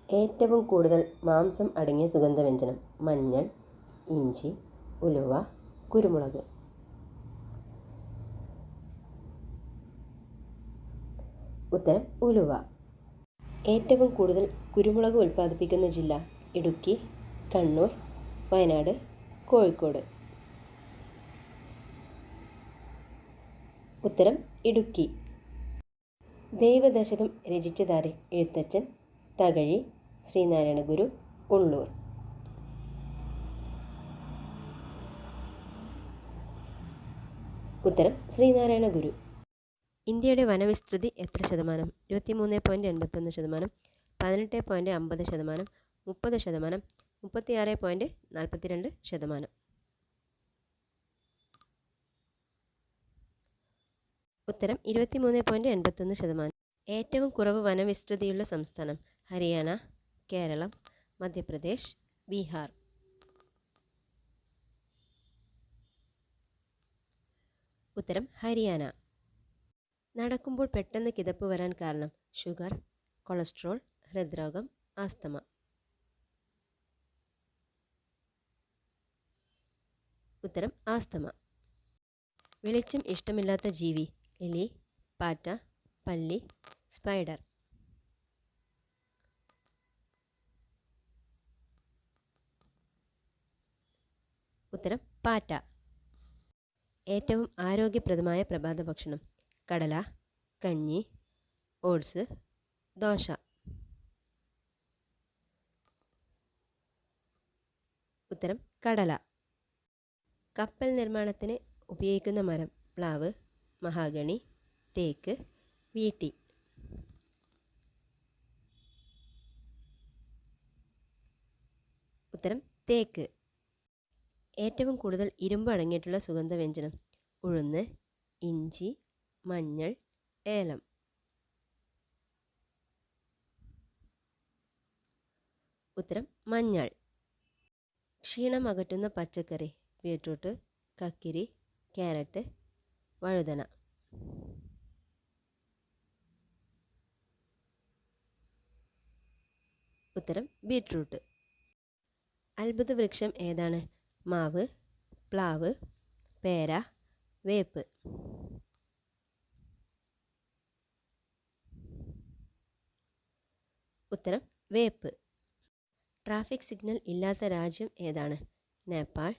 ഏറ്റവും കൂടുതൽ മാംസം അടങ്ങിയ സുഗന്ധവ്യഞ്ജനം: മഞ്ഞൾ, ഇഞ്ചി, ഉലുവ, കുരുമുളക്. ഉത്തരം ഉലുവ. ഏറ്റവും കൂടുതൽ കുരുമുളക് ഉൽപ്പാദിപ്പിക്കുന്ന ജില്ല: ഇടുക്കി, കണ്ണൂർ, വയനാട്, കോഴിക്കോട്. ഉത്തരം ഇടുക്കി. ദൈവദശകം രചിച്ചതാര്? എഴുത്തച്ഛൻ, തകഴി, ശ്രീനാരായണ ഗുരു, ഉള്ളൂർ. ഉത്തരം ശ്രീനാരായണ ഗുരു. ഇന്ത്യയുടെ വനവിസ്തൃതി എത്ര ശതമാനം? 23.81%, 18.50%, 30%, 36.42%. ഉത്തരം 23.81%. ഏറ്റവും കുറവ് വനവിസ്തൃതിയുള്ള സംസ്ഥാനം: ഹരിയാന, കേരളം, മധ്യപ്രദേശ്, ബീഹാർ. ഉത്തരം ഹരിയാന. നടക്കുമ്പോൾ പെട്ടെന്ന് കിതപ്പ് വരാൻ കാരണം: ഷുഗർ, കൊളസ്ട്രോൾ, ഹൃദ്രോഗം, ആസ്തമ. ഉത്തരം ആസ്തമ. വെളിച്ചം ഇഷ്ടമില്ലാത്ത ജീവി: എലി, പാറ്റ, പല്ലി, സ്പൈഡർ. ഉത്തരം പാറ്റ. ഏറ്റവും ആരോഗ്യപ്രദമായ പ്രഭാത ഭക്ഷണം: കടല, കഞ്ഞി, ഓട്സ്, ദോശ. ഉത്തരം കടല. കപ്പൽ നിർമ്മാണത്തിന് ഉപയോഗിക്കുന്ന മരം: പ്ലാവ്, മഹാഗണി, തേക്ക്, വീട്ടി. ഉത്തരം തേക്ക്. ഏറ്റവും കൂടുതൽ ഇരുമ്പ് അടങ്ങിയിട്ടുള്ള സുഗന്ധവ്യഞ്ജനം: ഉഴുന്ന്, ഇഞ്ചി, മഞ്ഞൾ, ഏലം. ഉത്തരം മഞ്ഞൾ. ക്ഷീണം അകറ്റുന്ന പച്ചക്കറി: ബീട്രൂട്ട്, കക്കിരി, ക്യാരറ്റ്, വഴുതന. ഉത്തരം ബീട്രൂട്ട്. അത്ഭുത വൃക്ഷം ഏതാണ്? മാവ്, പ്ലാവ്, പേര, വേപ്പ്. ഉത്തരം വേപ്പ്. ട്രാഫിക് സിഗ്നൽ ഇല്ലാത്ത രാജ്യം ഏതാണ്? Nepal,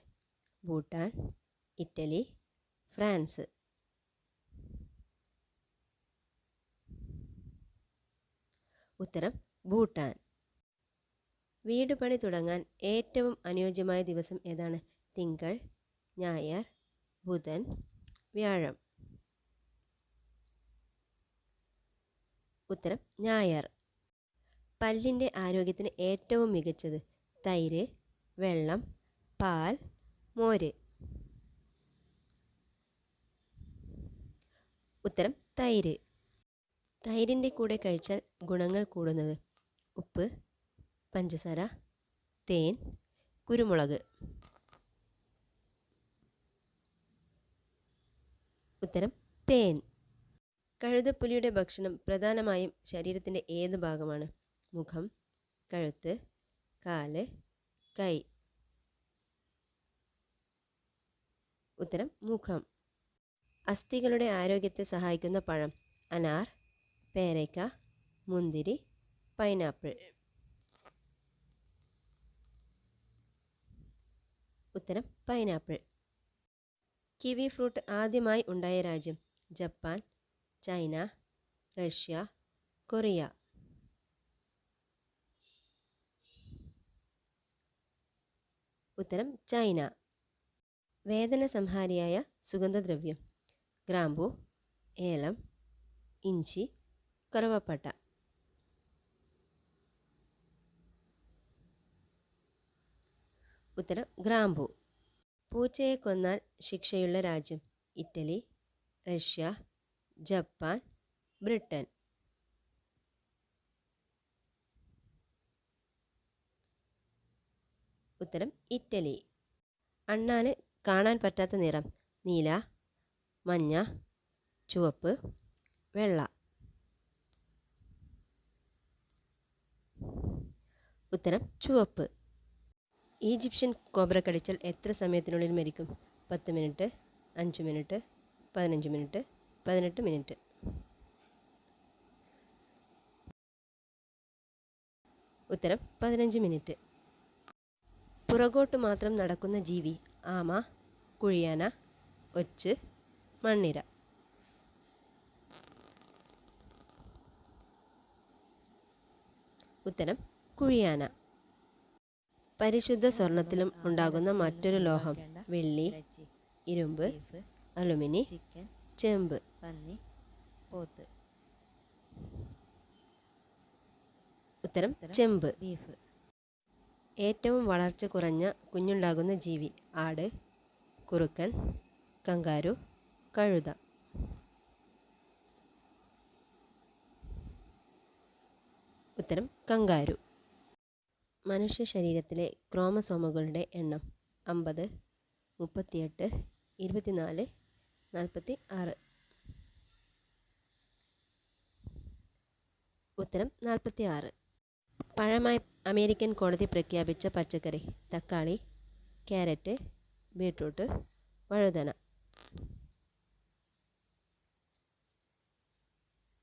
Bhutan, Italy, France. ഉത്തരം ഭൂട്ടാൻ. വീട് പണി തുടങ്ങാൻ ഏറ്റവും അനുയോജ്യമായ ദിവസം ഏതാണ്? തിങ്കൾ, ഞായർ, ബുധൻ, വ്യാഴം. ഉത്തരം ഞായർ. പല്ലിൻ്റെ ആരോഗ്യത്തിന് ഏറ്റവും മികച്ചത്: തൈര്, വെള്ളം, പാൽ, മോര്. ഉത്തരം തൈര്. തൈരിൻ്റെ കൂടെ കഴിച്ചാൽ ഗുണങ്ങൾ കൂടുന്നത്: ഉപ്പ്, പഞ്ചസാര, തേൻ, കുരുമുളക്. ഉത്തരം തേൻ. കഴുതപ്പുലിയുടെ ഭക്ഷണം പ്രധാനമായും ശരീരത്തിൻ്റെ ഏത് ഭാഗമാണ്? മുഖം, കഴുത്ത്, കാല്, കൈ. ഉത്തരം മുഖം. അസ്ഥികളുടെ ആരോഗ്യത്തെ സഹായിക്കുന്ന പഴം: അനാർ, പേരയ്ക്ക, മുന്തിരി, പൈനാപ്പിൾ. ഉത്തരം പൈനാപ്പിൾ. കിവി ഫ്രൂട്ട് ആദ്യമായി ഉണ്ടായ രാജ്യം: ജപ്പാൻ, ചൈന, റഷ്യ, കൊറിയ. ഉത്തരം ചൈന. വേദന സംഹാരിയായ സുഗന്ധദ്രവ്യം: ഗ്രാമ്പൂ, ഏലം, ഇഞ്ചി, കറുവപ്പട്ട. ഉത്തരം ഗ്രാമ്പൂ. പൂച്ചയെ കൊന്നാൽ ശിക്ഷയുള്ള രാജ്യം: ഇറ്റലി, റഷ്യ, ജപ്പാൻ, ബ്രിട്ടൻ. ഉത്തരം ഇറ്റലി. അണ്ണാന് കാണാൻ പറ്റാത്ത നിറം: നീല, മഞ്ഞ, ചുവപ്പ്, വെള്ള. ഉത്തരം ചുവപ്പ്. ഈജിപ്ഷ്യൻ കോബ്ര കടിച്ചാൽ എത്ര സമയത്തിനുള്ളിൽ മരിക്കും? 10 മിനിറ്റ്, 5 മിനിറ്റ്, 15 മിനിറ്റ്, 18 മിനിറ്റ്. ഉത്തരം 15 മിനിറ്റ്. പുറകോട്ട് മാത്രം നടക്കുന്ന ജീവി? ആമ, കുഴിയാന, ഒച്ച്, മണ്ണിര. ഉത്തരം കുഴിയാന. പരിശുദ്ധ സ്വർണത്തിലും ഉണ്ടാകുന്ന മറ്റൊരു ലോഹം? വെള്ളി, ഇരുമ്പ്, അലുമിനി, ചെമ്പ്. ഉത്തരം ചെമ്പ്. ഏറ്റവും വളർച്ച കുറഞ്ഞ കുഞ്ഞുണ്ടാകുന്ന ജീവി? ആട്, കുറുക്കൻ, കങ്കാരു, കഴുത. ഉത്തരം കങ്കാരു. മനുഷ്യ ശരീരത്തിലെ ക്രോമസോമുകളുടെ എണ്ണം? 50, 38, 24, 46. ഉത്തരം 46. പഴമായി അമേരിക്കൻ കോടതി പ്രഖ്യാപിച്ച പച്ചക്കറി? തക്കാളി, ക്യാരറ്റ്, ബീട്രൂട്ട്, വഴുതന.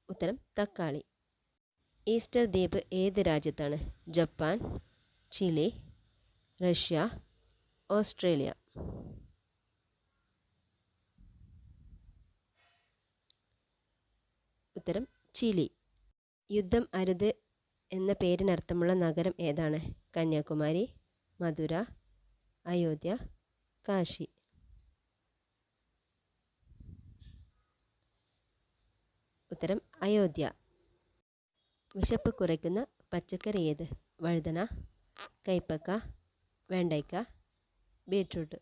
ഉത്തരം തക്കാളി. ഈസ്റ്റർ ദ്വീപ് ഏത് രാജ്യത്താണ്? Japan, Chile, Russia, Australia. ഉത്തരം ചിലി. യുദ്ധം അരുത് എന്ന പേരിനർത്ഥമുള്ള നഗരം ഏതാണ്? കന്യാകുമാരി, മധുര, അയോധ്യ, കാശി. ഉത്തരം അയോധ്യ. വിശപ്പ് കുറയ്ക്കുന്ന പച്ചക്കറി ഏത്? വഴുതന, കൈപ്പക്ക, വെണ്ടയ്ക്ക, ബീട്രൂട്ട്.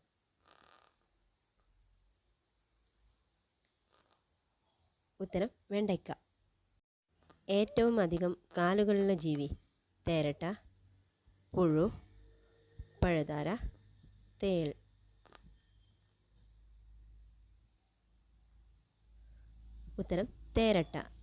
ഉത്തരം വെണ്ടയ്ക്ക. ഏറ്റവും അധികം കാലുകളുള്ള ജീവി? തേരട്ട, പുഴു, പഴുതാര, തേൾ. ഉത്തരം തേരട്ട.